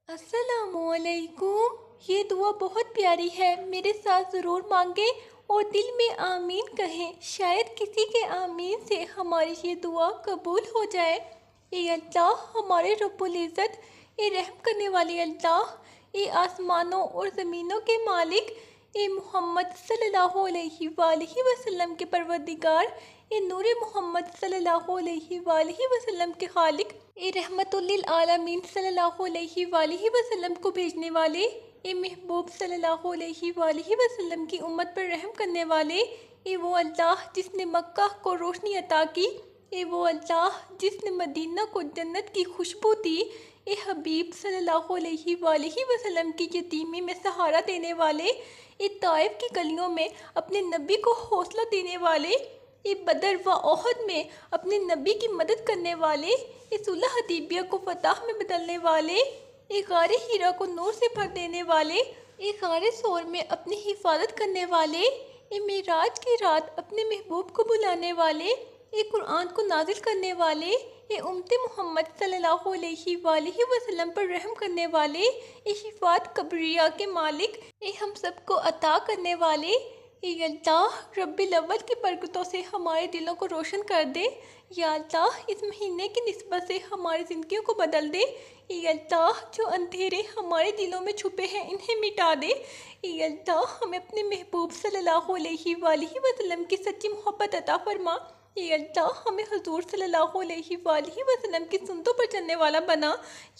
अस्सलामुअलैकुम। ये दुआ बहुत प्यारी है, मेरे साथ ज़रूर मांगे और दिल में आमीन कहें। शायद किसी के आमीन से हमारी ये दुआ कबूल हो जाए। ए अल्लाह, हमारे रब्बुल इज़्ज़त, ए रहम करने वाले अल्लाह, ए आसमानों और ज़मीनों के मालिक, ए मोहम्मद सल्लल्लाहु अलैहि वसल्लम के परवरदिगार, ए नूरे मोहम्मद सल्लल्लाहु अलैहि वसल्लम के खालिक, ए रहमतुल्लिल आलमीन सल्लल्लाहु अलैहि वसल्लम को भेजने वाले, ए महबूब सल्लल्लाहु अलैहि वसल्लम की उम्मत पर रहम करने वाले, ए वो अल्लाह जिसने मक्का को रोशनी अता की, ए वो अल्लाह जिसने मदीना को जन्नत की खुशबू दी, ए हबीब सल्लल्लाहु अलैहि वसल्लम की यतीमी में सहारा देने वाले, ए ताइफ की गलियों में अपने नबी को हौसला देने वाले, ए बदर व ओहद में अपने नबी की मदद करने वाले, ए सुलह हदीबिया को फतह में बदलने वाले, ए गारे हीरा को नूर से भर देने वाले, ए गारे सोर में अपनी हिफाजत करने वाले, ए मेराज की रात अपने महबूब को बुलाने वाले, ए कुरान को नाजिल करने वाले, ए उम्मत मोहम्मद सल्लल्लाहु अलैहि वसल्लम पर रहम करने वाले, ए शिफात कबरिया के मालिक, ए हम सबको अता करने वाले, ए अल्लाह रब्बिल अव्वल की बरकतों से हमारे दिलों को रोशन कर दे। या अल्लाह, इस महीने की निस्बत से हमारी ज़िंदगियों को बदल दे। ए अल्लाह, जो अंधेरे हमारे दिलों में छुपे हैं इन्हें मिटा दे। ए अल्लाह, हमें अपने महबूब सल्लल्लाहु अलैहि वसल्लम की सच्ची मोहब्बत अता फरमा। ए अल्लाह, हमें हुजूर सल्लल्लाहु अलैहि वसल्लम की सुन्नतों पर चलने वाला बना।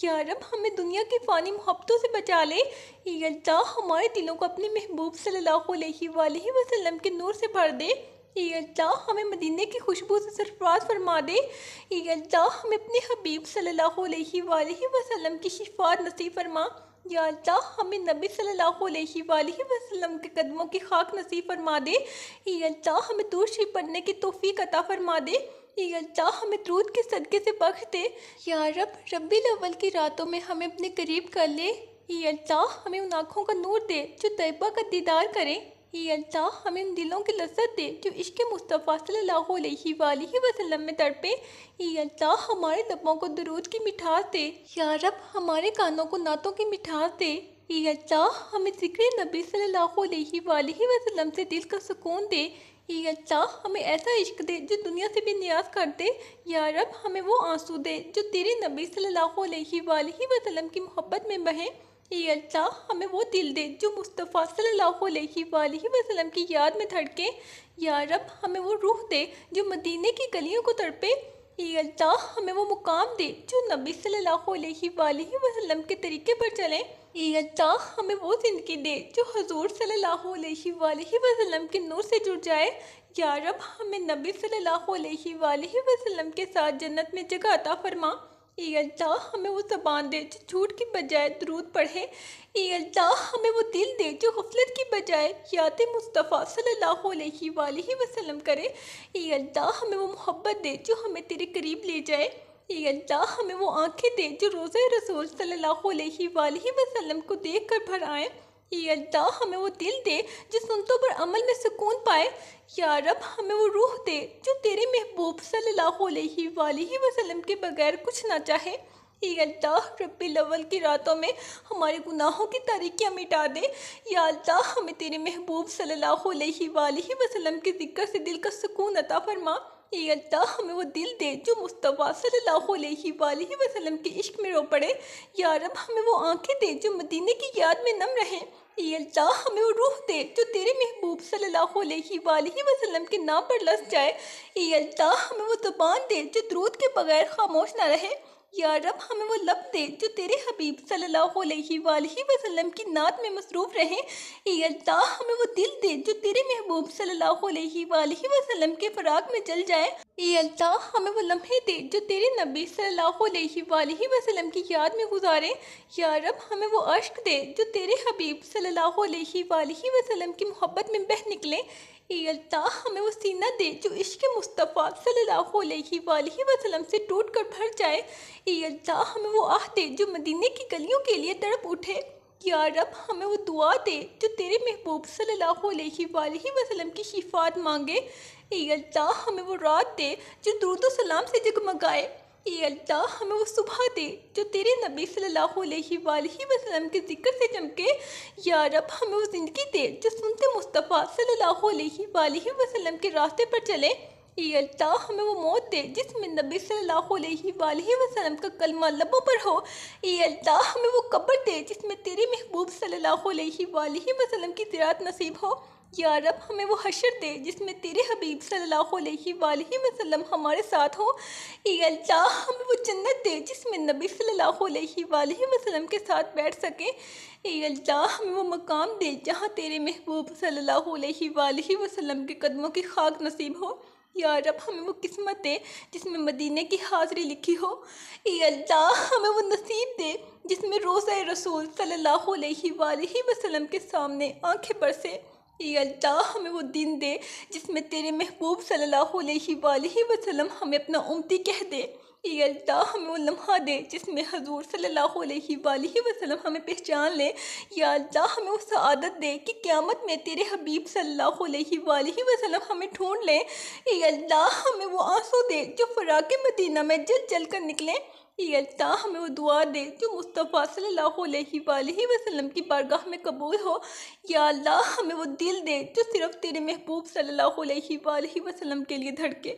या रब, हमें दुनिया की फ़ानी मोहब्बतों से बचा ले। ए अल्लाह, हमारे दिलों को अपने महबूब सल्लल्लाहु अलैहि वसल्लम के नूर से भर दे। ए अल्लाह, हमें मदीने की खुशबू से सरफराज फरमा दे। ए अल्लाह, हमें अपने हबीब सल्लल्लाहु अलैहि वसल्लम की शिफात नसीब फरमा। या अल्लाह, हमें नबी सल्लल्लाहु अलैहि वसल्लम के कदमों की खाक नसीब फरमा दे। ए अल्लाह, हमें दूर शरीफ पढ़ने की तौफीक अता फरमा दे। ए अल्लाह, हमें दूध के सदक़े से बख्श दे। या रब, रब्बिल अव्वल की रातों में हमें अपने करीब कर ले। ए अल्लाह, हमें उन आँखों का नूर दे जो तैयबा का दीदार करें। ए अल्लाह, हमें उन दिलों की लज्जत दे जो इश्क़ मुस्तफ़ा सल्लल्लाहु अलैहि वसल्लम में तड़पे। ए अल्लाह, हमारे लबों को दुरूद की मिठास दे। या रब, हमारे कानों को नातों की मिठास दे। ए अल्लाह, हमें ज़िक्र नबी सल्लल्लाहु अलैहि वसल्लम से दिल का सुकून दे। ए अल्लाह, हमें ऐसा इश्क दे जो दुनिया से भी नियाज कर दे। या रब, हमें वो आंसू दे जो तेरे नबी सल्लल्लाहु अलैहि वसल्लम की मोहब्बत में बहें। ए अल्लाह, हमें वो दिल दे जो मुस्तफ़ा सल्लल्लाहु अलैहि वसल्लम की याद में धड़के। या रब, हमें वो रूह दे जो मदीने की गलियों को तड़पे। ए अल्लाह, हमें वो मुकाम दे जो नबी सल्लल्लाहु अलैहि वसल्लम के तरीके पर चलें। ए अल्लाह, हमें वो ज़िंदगी दे जो हुजूर सल्लल्लाहु अलैहि वसल्लम के नूर से जुड़ जाए। या रब, हमें नबी सल्लल्लाहु अलैहि वसल्लम के साथ जन्नत में जगह अता फरमा। ए अल्लाह, हमें वो ज़बान दे जो झूठ की बजाय दुरूद पढ़े। ए अल्लाह, हमें वो दिल दे जो गफलत की बजाय याद मुस्तफ़ा सल्लल्लाहु अलैहि वसल्लम करे। ए अल्लाह, हमें वो मोहब्बत दे जो हमें तेरे करीब ले जाए। ए अल्लाह, हमें वो आँखें दे जो रोज़े रसूल सल्लल्लाहु अलैहि वसल्लम को देख कर भर आए। ए अल्लाह, हमें वो दिल दे जो सुनतों पर अमल में सुकून पाए। या रब, हमें वो रूह दे जो तेरे महबूब सल्लल्लाहु अलैहि वसल्लम के बगैर कुछ ना चाहे। ए अल्लाह, रब्बिल अव्वल की रातों में हमारे गुनाहों की तारीकियाँ मिटा दे। या अल्लाह, हमें तेरे महबूब सल्लल्लाहु अलैहि वसल्लम के ज़िक्र से दिल का सुकून अता फरमा। ए अल्लाह, हमें वो दिल दे जो मुस्तफ़ा सल्लल्लाहु अलैहि वसल्लम के इश्क में रो पड़े। या रब, हमें वो आँखें दे जो मदीने की याद में नम रहें। ए अल्लाह, हमें वो रूह दे जो तेरे महबूब सल्लल्लाहु अलैहि वसल्लम के नाम पर लस जाए। ए अल्लाह, हमें वो ज़बान दे जो दुरूद के बगैर खामोश ना रहे। या रब, हमें वो लब दे जो तेरे हबीब सल्लल्लाहु अलैहि वसल्लम की नात में मसरूफ़ रहें। ए अल्लाह, हमें वो दिल दे जो तेरे महबूब सल्लल्लाहु अलैहि वसल्लम के फ़राक़ में जल जाए। ए अल्लाह, हमें वो लम्हे दे जो तेरे नबी सल्लल्लाहु अलैहि वसल्लम की याद में गुजारें। या रब, हमें वो अश्क दे जो तेरे हबीब सल्लल्लाहु अलैहि वसल्लम की मोहब्बत में बह निकले। ए अल्लाह, हमें वो सीना दे जो इश्क़ मुस्तफ़ा सल्लल्लाहु अलैहि वसल्लम से टूट कर भर जाए। ए अल्लाह, हमें वो आह दे जो मदीने की गलियों के लिए तड़प उठे। या रब, हमें वो दुआ दे जो तेरे महबूब सल्लल्लाहु अलैहि वसल्लम की शिफात मांगे। ए अल्लाह, हमें वो रात दे जो दुरूद व सलाम से जगमगाए। ए अल्लाह हमें वो सुबह दे जो तेरे नबी सल्लल्लाहु अलैहि वसल्लम के ज़िक्र से चमके। या रब हमें वो ज़िंदगी दे जो सुनते मुस्तफ़ा सल्लल्लाहु अलैहि वसल्लम के रास्ते पर चले। ए अल्लाह हमें वो मौत दे जिसमें नबी सल्लल्लाहु अलैहि वसल्लम का कलमा लबों पर हो। ए अल्लाह हमें वो कब्र दे जिसमें तेरे महबूब सल्लल्लाहु अलैहि वसल्लम की ज़ियारत नसीब हो। या रब हमें वो हशर दे जिसमें तेरे हबीब सल्लल्लाहु अलैहि वसल्लम हमारे साथ हो। ए अल्लाह हमें वो जन्नत दे जिसमें नबी सल्लल्लाहु अलैहि वसल्लम के साथ बैठ सके। ए अल्लाह हमें वो मकाम दे जहाँ तेरे महबूब सल्लल्लाहु अलैहि वसल्लम के कदमों की खाक नसीब हो। या रब हमें वो किस्मत दे जिसमें मदीने की हाज़री लिखी हो। ए अल्लाह हमें वो नसीब दे जिसमें रोज़ा रसूल सल्लल्लाहु अलैहि वसल्लम के सामने आंखें बरसे। ए अल्लाह हमें वो दिन दे जिसमें तेरे महबूब सल्लल्लाहु अलैहि वसल्लम हमें अपना उम्मती कह दे। ए अल्लाह हमें वो लम्हा दे जिसमें हजूर सल्लल्लाहु अलैहि वसल्लम हमें पहचान ले। या अल्लाह हमें वो सआदत दे कि क़यामत में तेरे हबीब सल्लल्लाहु अलैहि वसल्लम हमें ढूंढ ले। ए अल्लाह हमें वो आंसू दे जो फ़राक़े मदीना में जल जल कर निकले। ए अल्लाह हमें वो दुआ दे जो मुस्तफ़ा सल्लल्लाहु अलैहि वसल्लम की बारगाह में कबूल हो। या अल्लाह हमें वो दिल दे जो सिर्फ़ तेरे महबूब सल्लल्लाहु अलैहि वसल्लम के लिए धड़के।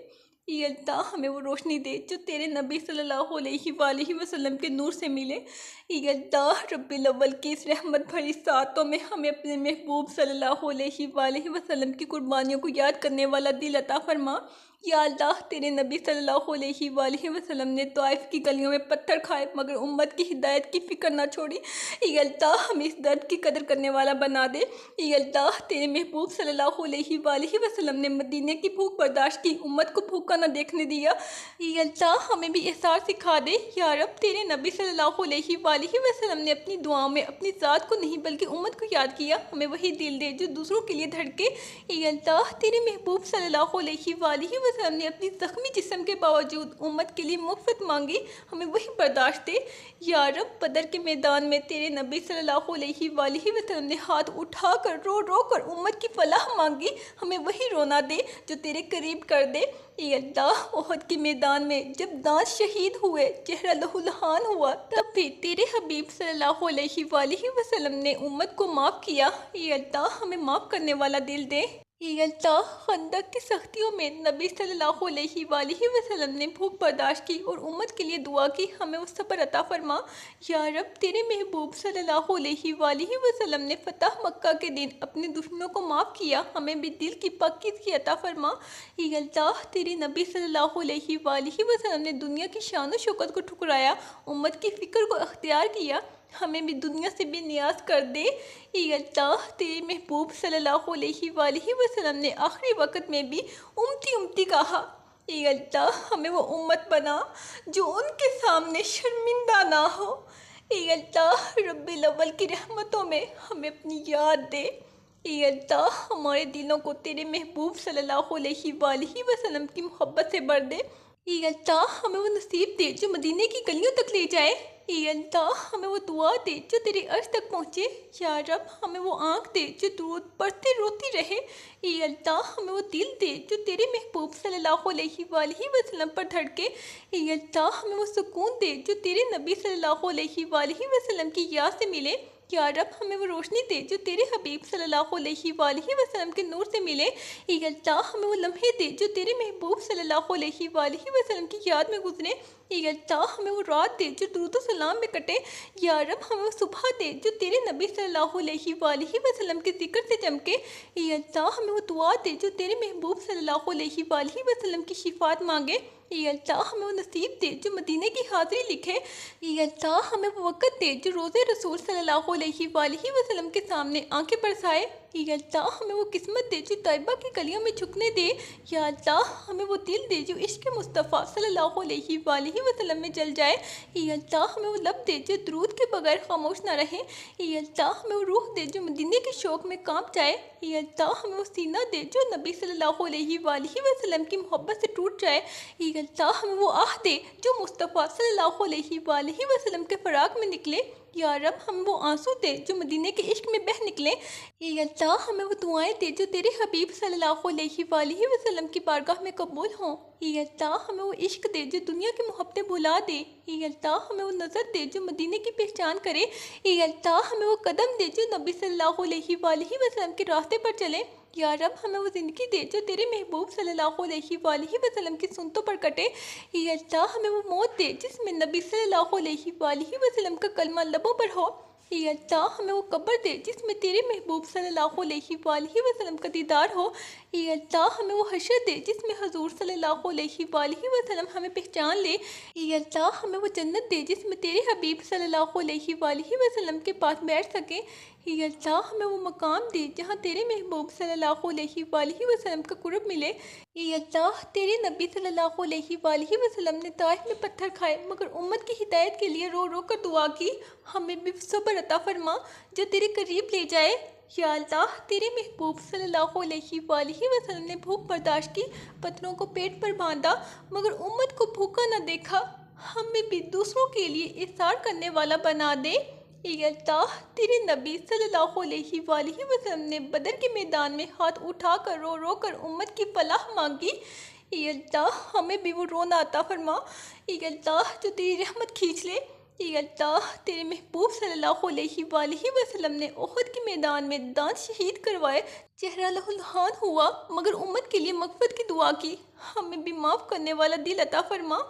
ए अल्लाह हमें वो रोशनी दे जो तेरे नबी सल्लल्लाहु अलैहि वसल्लम के नूर से मिले। ए अल्लाह रब्बिल अव्वल की इस रहमत भरी सातों में हमें अपने महबूब सल्लल्लाहु अलैहि वसल्लम की कुर्बानियों को याद करने वाला दिल अता फरमा। या अल्लाह तेरे नबी सल्लल्लाहु अलैहि वसल्लम ने तवाइफ की गलियों में पत्थर खाए मगर उम्मत की हिदायत की फ़िक्र ना छोड़ी। ए अल्लाह हमें इस दर्द की कदर करने वाला बना दे। ए अल्लाह तेरे महबूब सल्लल्लाहु अलैहि वसल्लम ने मदीने की भूख बर्दाश्त की, उम्मत को भूखा ना देखने दिया। ए अल्लाह हमें भी एहसास सिखा दे। या रब तेरे नबी सल्लल्लाहु अलैहि वसल्लम ने अपनी दुआओं में अपनी ज़ात को नहीं बल्कि उम्मत को याद किया। हमें वही दिल दे जो दूसरों के लिए धड़के। ए अल्लाह तेरे महबूब सल्लल्लाहु अलैहि वसल्लम ने अपनी ज़ख्मी जिस्म के बावजूद उम्मत के लिए मुफ़्त मांगी। हमें वही बर्दाश्त दे। या रब बदर के मैदान में तेरे नबी सल्लल्लाहु अलैहि वसल्लम ने हाथ उठा कर रो रो कर उम्मत की फलाह मांगी। हमें वही रोना दे जो तेरे करीब कर दे। ए अल्लाह ओहद के मैदान में जब दांत शहीद हुए, चेहरा लहूलुहान हुआ, तब भी तेरे हबीब सल्लल्लाहु अलैहि वसल्लम ने उम्मत को माफ़ किया। ए अल्लाह हमें माफ़ करने वाला दिल दे। ए अल्लाह खंदक की सख्तियों में नबी सल्लल्लाहु अलैहि वसल्लम ने भूख बर्दाश्त की और उम्मत के लिए दुआ की। हमें उस सब्र अता फरमा। या रब तेरे महबूब सल्लल्लाहु अलैहि वसल्लम ने फ़तह मक्का के दिन अपने दुश्मनों को माफ़ किया। हमें भी दिल की पाकीज़गी अता फरमा। ए अल्लाह तेरे नबी सल्लल्लाहु अलैहि वसल्लम ने दुनिया की शान और शौकत को ठुकराया, उम्मत की फ़िक्र को अख्तियार किया। हमें भी दुनिया से बेनियाज कर दे। ए अल्लाह तेरे महबूब सल्लल्लाहु अलैहि वसल्लम ने आखिरी वक़्त में भी उम्मती उम्मती कहा। ए अल्लाह हमें वो उम्मत बना जो उनके सामने शर्मिंदा ना हो। ए अल्लाह रब्बिल अव्वल की रहमतों में हमें अपनी याद दे। ए अल्लाह हमारे दिलों को तेरे महबूब सल्लल्लाहु अलैहि वसल्लम की मोहब्बत से भर दे। ए अल्लाह हमें वो नसीब दे जो मदीने की गलियों तक ले जाए। ए अल्लाह हमें वो दुआ दे जो तेरे अर्श तक पहुँचे। या रब हमें वो आँख दे जो दूर पढ़ते रोती रहे। ए अल्लाह हमें वो दिल दे जो तेरे महबूब सल्लल्लाहु अलैहि वसल्लम पर धड़के। ए अल्लाह हमें वो सुकून दे जो तेरे नबी सल्लल्लाहु अलैहि वसल्लम की याद से मिले। या रब हमें वो रोशनी दे जो तेरे हबीब सल्लल्लाहु अलैहि वसल्लम के नूर से मिले। ए अल्लाह हमें वो लम्हे दे जो तेरे महबूब सल्लल्लाहु अलैहि वसल्लम की याद में गुजरे। ए अल्लाह हमें वो रात दे जो दुरूद व सलाम में कटे। या रब हमें वो सुबह दे जो तेरे नबी सल्लल्लाहु अलैहि वसल्लम के ज़िक्र से चमके। ए अल्लाह हमें वो दुआ दे जो तेरे महबूब सल्लल्लाहु अलैहि वसल्लम की शिफात मांगे। ए अल्लाह हमें वो नसीब दे जो मदीने की हाज़री लिखे। ए अल्लाह हमें वो वक़्त दे जो रोज़े रसूल सल्लल्लाहु अलैहि वसल्लम के सामने आंखें बरसाए। ए अल्लाह हमें वो किस्मत दे जो तैयबा की गलियों में झुकने दे। या अल्लाह हमें वो दिल दे जो इश्क मुस्तफ़ा सल्लल्लाहु अलैहि वसल्लम में जल जाए। ए अल्लाह हमें वो लब दे जो दरूद के बगैर खामोश ना रहे। ए अल्लाह हमें वो रूह दे जो मदीने के शौक़ में कांप जाए। ए अल्लाह हमें वो सीना दे जो नबी सल्लल्लाहु अलैहि वसल्लम की मोहब्बत से टूट जाए। ए अल्लाह हमें वो आह दे जो मुस्तफ़ा सल्लल्लाहु अलैहि वसल्लम के फ़राक़ में निकले। या रब हमें वो आंसू दे जो मदीने के इश्क में बह निकले। ए अल्लाह हमें वो दुआएं दे जो तेरे हबीब सल्लल्लाहु अलैहि वसल्लम की बारगाह में कबूल हों। या अल्लाह हमें वो इश्क दे जो दुनिया की मोहब्बतें भुला दे। या अल्लाह हमें वो नज़र दे जो मदीने की पहचान करे। या अल्लाह हमें वो कदम दे जो नबी सल्लल्लाहु अलैहि वसल्लम के रास्ते पर चले। या रब हमें वो ज़िंदगी दे जो तेरे महबूब सल्लल्लाहु अलैहि वसल्लम की सुनतों पर कटे। या अल्लाह हमें वो मौत दे जिसमें नबी सल्लल्लाहु अलैहि वसल्लम का कलमा लबों पर हो। या अल्लाह हमें वो कब्र दे जिसमें तेरे महबूब सल्लल्लाहु अलैहि वसल्लम का दीदार हो। या अल्लाह हमें वो हशर दे जिसमें हजूर सल्लल्लाहु अलैहि वसल्लम हमें पहचान ले। या अल्लाह हमें वो जन्नत दे जिसमें तेरे हबीब सल्लल्लाहु अलैहि वसल्लम के पास बैठ सके। या अल्लाह हमें वो मकाम दे जहाँ तेरे महबूब सल्लल्लाहु अलैहि वसल्लम का कुर्ब मिले। या अल्लाह तेरे नबी सल्लल्लाहु अलैहि वसल्लम ने ताइफ में पत्थर खाए मगर उम्मत की हिदायत के लिए रो रो कर दुआ की। हमें भी सब्र अता फरमा जो तेरे करीब ले जाए। या अल्लाह तेरे महबूब सल्लल्लाहु अलैहि वसल्लम ने भूख बर्दाश्त की, पत्थरों को पेट पर बांधा मगर उम्मत को भूखा न देखा। हमें भी दूसरों के लिए इसार करने वाला बना दे। या अल्लाह तेरे नबी सल्लल्लाहु अलैहि वसल्लम ने बदर के मैदान में हाथ उठाकर रो रो कर उम्मत की फलाह मांगी। या अल्लाह हमें भी वो रोना अता फरमा। या अल्लाह जो तेरी रहमत खींच ले। या अल्लाह तेरे महबूब सल्लल्लाहु अलैहि वसल्लम ने ओहद के मैदान में दांत शहीद करवाए, चेहरा लहूलुहान हुआ मगर उम्मत के लिए मग़फ़िरत की दुआ की। हमें भी माफ़ करने वाला दिल अता फरमा।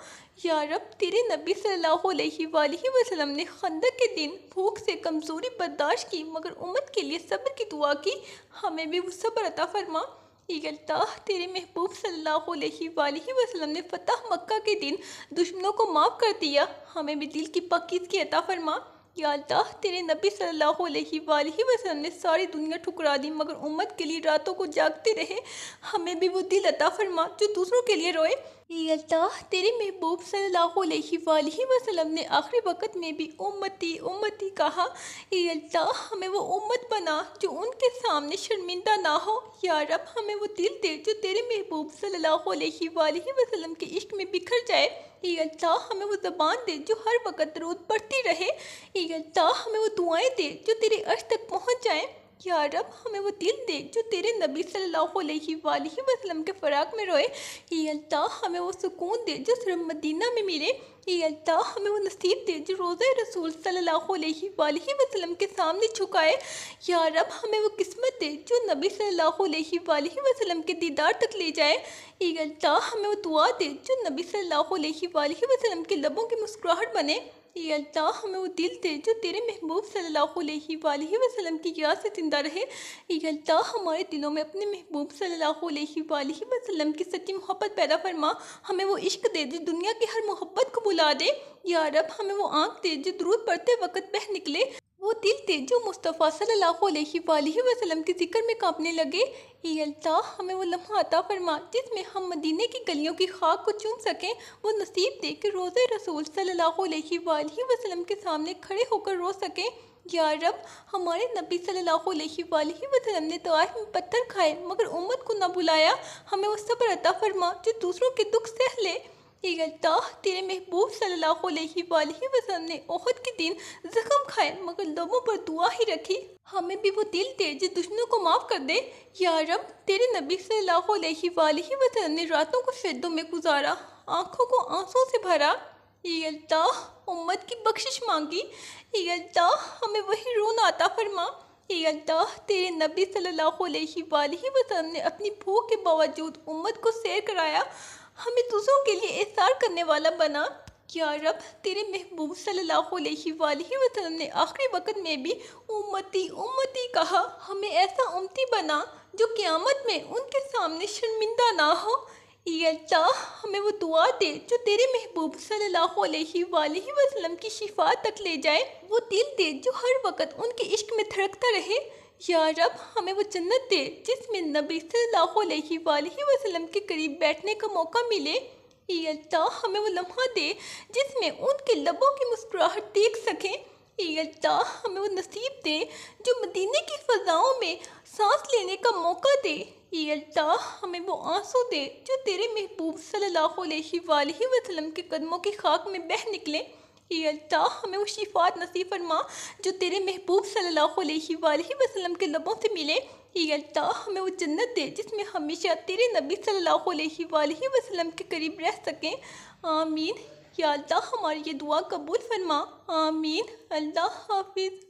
या रब तेरे नबी सल्लल्लाहु अलैहि वसल्लम ने खंदक के दिन भूख से कमज़ोरी बर्दाश्त की मगर उम्मत के लिए सब्र की दुआ की। हमें भी वो सब्र अता फरमा। या अल्लाह तेरे महबूब सल्लल्लाहु अलैहि वसल्लम ने फ़तह मक्का के दिन दुश्मनों को माफ़ कर दिया। हमें भी दिल की पाकीज़गी अता फरमा। या अल्लाह तेरे नबी सल्लल्लाहु अलैहि वसल्लम ने सारी दुनिया ठुकरा दी मगर उम्मत के लिए रातों को जागते रहे। हमें भी वो दिल अता फरमा जो दूसरों के लिए रोए। या अल्लाह तेरे महबूब सल्लल्लाहु अलैहि वसल्लम ने आखिरी वक़्त में भी उम्मती उम्मती कहा। या अल्लाह हमें वो उम्मत बना जो उनके सामने शर्मिंदा ना हो। या रब हमें वो दिल दे जो तेरे महबूब सल्लल्लाहु अलैहि वसल्लम के इश्क में बिखर जाए। या अल्लाह हमें वो ज़बान दे जो हर वक़्त दरूद पढ़ती रहे। या अल्लाह हमें वो दुआएं दे जो तेरे अर्श तक पहुँच जाएँ। या रब हमें वो दिल दे जो तेरे नबी सल्लल्लाहु अलैहि वसल्लम के फ़राक़ में रोए। या अल्लाह हमें वो सुकून दे जो सिर्फ मदीना में मिले। या अल्लाह हमें वो नसीब दे जो रोज़े रसूल सल्लल्लाहु अलैहि वसल्लम के सामने झुकाए। या रब हमें वो किस्मत दे जो नबी सल्लल्लाहु अलैहि वसल्लम के दीदार तक ले जाए। या अल्लाह हमें वो दुआ दे जो नबी सल्लल्लाहु अलैहि वसल्लम के लबों की मुस्कुराहट बने। या अल्लाह हमें वो दिल दे जो तेरे महबूब सल्लल्लाहु अलैहि वसल्लम की याद से ज़िंदा रहे। या अल्लाह हमारे दिलों में अपने महबूब सल्लल्लाहु अलैहि वसल्लम की सच्ची मोहब्बत पैदा फरमा। हमें वो इश्क दे जो दुनिया की हर मोहब्बत को बुला दे। या रब हमें वो आँख दे जो दुरूद पढ़ते वक़्त बह निकले, वो दिल दे जो मुस्तफ़ा सल्लल्लाहु अलैहि वसल्लम के ज़िक्र में काँपने लगे। या अल्लाह हमें वो लम्हा अता फरमा जिसमें हम मदीने की गलियों की खाक को चूम सकें, वो नसीब दे कि रोज़े रसूल सल्लल्लाहु अलैहि वसल्लम के सामने खड़े होकर रो सकें। या रब हमारे नबी सल्लल्लाहु अलैहि वसल्लम ने ताइफ में पत्थर खाए मगर उम्मत को न बुलाया। हमें वो सब्र अता फरमा जो दूसरों के दुख सह ले। या अल्लाह तेरे महबूब सल्लल्लाहु अलैहि वसल्लम ने ओहद के दिन ज़ख्म खाए मगर लोगों पर दुआ ही रखी। हमें भी वो दिल दे जो दुश्मनों को माफ़ कर दे। या रब तेरे नबी सल्लल्लाहु अलैहि वसल्लम ने रातों को सजदों में गुजारा, आँखों को आंसू से भरा। या अल्लाह उम्मत की बख्शिश मांगी। या अल्लाह हमें वही रोना अता फरमा। या अल्लाह तेरे नबी सल्लल्लाहु अलैहि वसल्लम ने अपनी भूख के बावजूद उम्मत को सैर कराया, हमें दूसरों के लिए एहसार करने वाला बना। या रब तेरे महबूब सल्लल्लाहु अलैहि वसल्लम ने आखिरी वक़्त में भी उम्मती उम्मती कहा। हमें ऐसा उम्मती बना जो क़यामत में उनके सामने शर्मिंदा ना हो। या अल्लाह हमें वो दुआ दे जो तेरे महबूब सल्लल्लाहु अलैहि वसल्लम की शिफा तक ले जाए, वो दिल दे जो हर वक़्त उनके इश्क में धड़कता रहे। या रब हमें वो जन्नत दे जिसमें नबी सल्लल्लाहु अलैहि वसल्लम के करीब बैठने का मौका मिले। या अल्लाह हमें वो लम्हा दे जिसमें उनके लबों की मुस्कुराहट देख सकें। या अल्लाह हमें वो नसीब दे जो मदीने की फ़ज़ाओं में सांस लेने का मौका दे। या अल्लाह हमें वो आंसू दे जो तेरे महबूब सल्लल्लाहु अलैहि वसल्लम के कदमों की खाक में बह निकले। ये अल्लाह हमें वो शिफात नसीब फरमा जो तेरे महबूब सल्लल्लाहु अलैहि वसल्लम के लबों से मिले। ये अल्लाह हमें वो जन्नत दे जिसमें हमेशा तेरे नबी सल्लल्लाहु अलैहि वसल्लम के करीब रह सकें। आमीन। या अल्लाह हमारी ये दुआ कबूल फरमा। आमीन। अल्लाह हाफिज़।